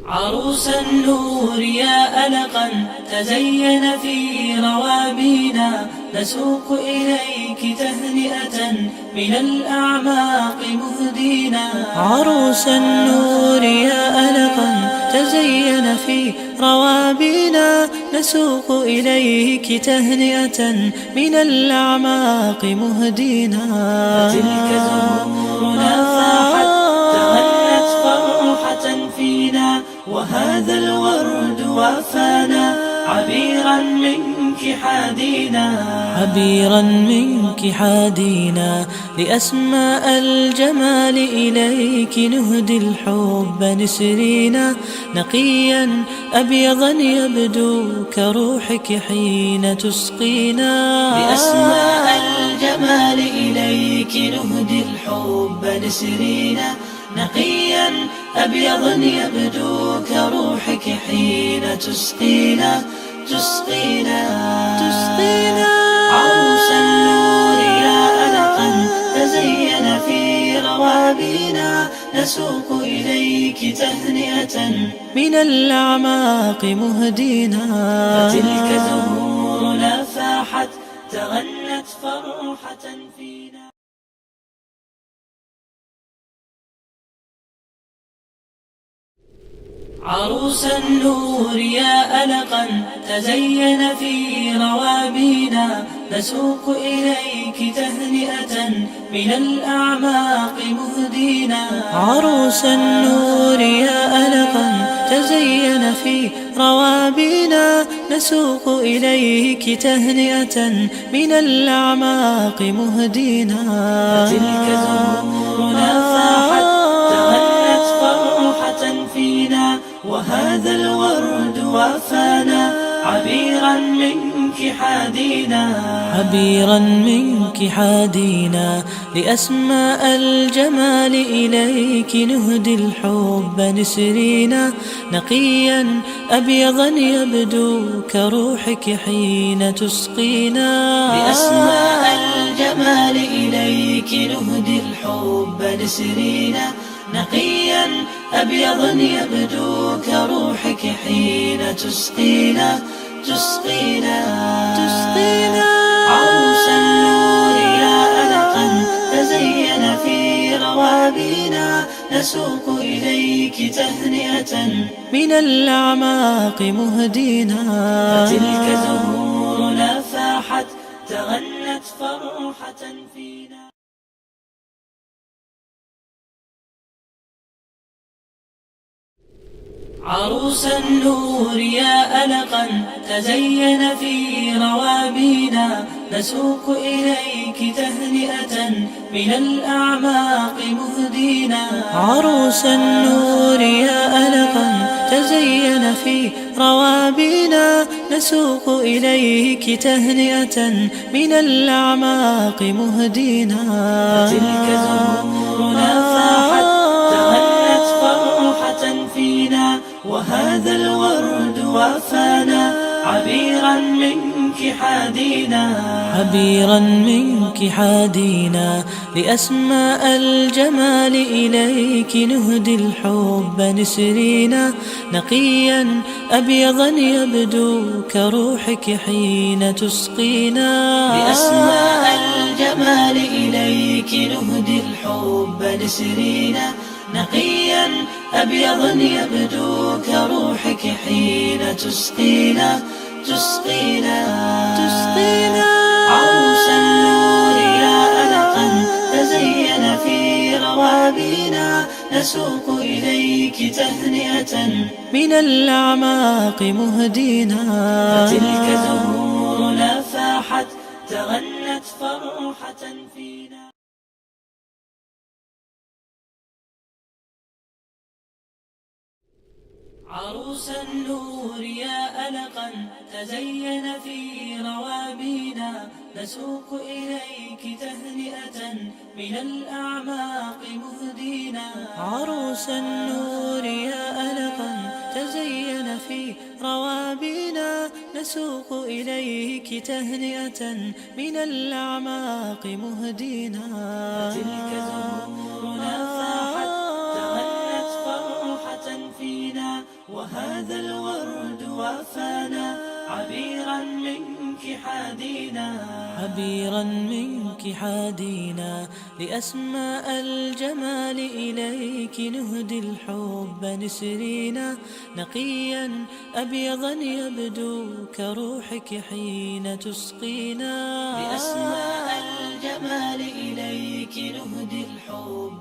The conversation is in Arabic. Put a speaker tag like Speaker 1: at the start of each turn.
Speaker 1: عروس النور يا ألقا تزين في روابينا، نسوق إليك تهنئة من الأعماق مهدينا. عروس النور يا ألقا تزين في روابينا، نسوق إليك تهنئة من الأعماق مهدينا. فتلك زهورنا فاحت تغنت فرحة فينا، وهذا الورد وافانا عبيرا منك حادينا. عبيرا منك حادينا، لأسماء الجمال إليك نهدي الحب نسرينا. نقيا أبيضا يبدو كروحك حين تسقينا. لأسماء الجمال إليك نهدي الحب نسرينا. نقيا أبيضا يبدو كروحك حين تسقينا. عروس النور يا ألقا تزين في روابينا، نسوق إليك تهنئة من الأعماق مهدينا. فتلك زهورنا فاحت تغنت فرحة فينا. عروس النور يا ألقا تزين في روابينا، نسوق إليك تهنئة من الأعماق مهدينا. عروس النور يا ألقا تزين في روابينا، نسوق إليك تهنئة من الأعماق مهدينا. فتلك زهورنا فاحت تغنت فرحة فينا، وهذا الورد وافانا عبيرا منك حادينا. عبيرا منك حادينا، لأسماء الجمال إليك نهدي الحب نسرينا. نقيا أبيضا يبدو كروحك حين تسقينا. لأسماء الجمال إليك نهدي الحب نسرينا. نقيا أبيضا يبدو كروحك حين تسقينا. عروس النور يا ألقا تزين في روابينا، نسوق إليك تهنئة من الأعماق مهدينا. فتلك زهورنا فاحت تغنت فرحة فينا. عروس النور يا ألقا تزين في روابينا، نسوق إليك تهنئة من الأعماق مهدينا. عروس النور يا ألقا تزين في روابينا، نسوق إليك تهنئة من الأعماق مهدينا. فتلك زهورنا فاحت تغنت فرحة فينا، وهذا الورد وافانا عبيرا منك حادينا. عبيرا منك حادينا، لأسماء الجمال إليك نهدي الحب نسرينا. نقيا أبيضا يبدو كروحك حين تسقينا. لأسماء الجمال إليك نهدي الحب نسرينا. نقيا أبيضا يبدو كروحك حين تسقينا. عروس النور يا ألقا تزين في روابينا، نسوق إليك تهنئة من الأعماق مهدينا. فتلك زهورنا فاحت تغنت فرحة فينا. عروس النور يا ألقا تزين في روابينا، نسوق إليك تهنئة من الأعماق مهدينا. عروس النور يا ألقا تزين في روابينا، نسوق إليك تهنئة من الأعماق مهدينا. فتلك زهورنا فاحت تغنت فرحة فينا، الورد وافانا عبيرا منك حادينا
Speaker 2: عبيرا منك حادينا لأسماء الجمال إليك نهدي الحب نسرينا نقيا أبيضا يبدو كروحك حين تسقينا
Speaker 1: لأسماء الجمال إليك نهدي الحب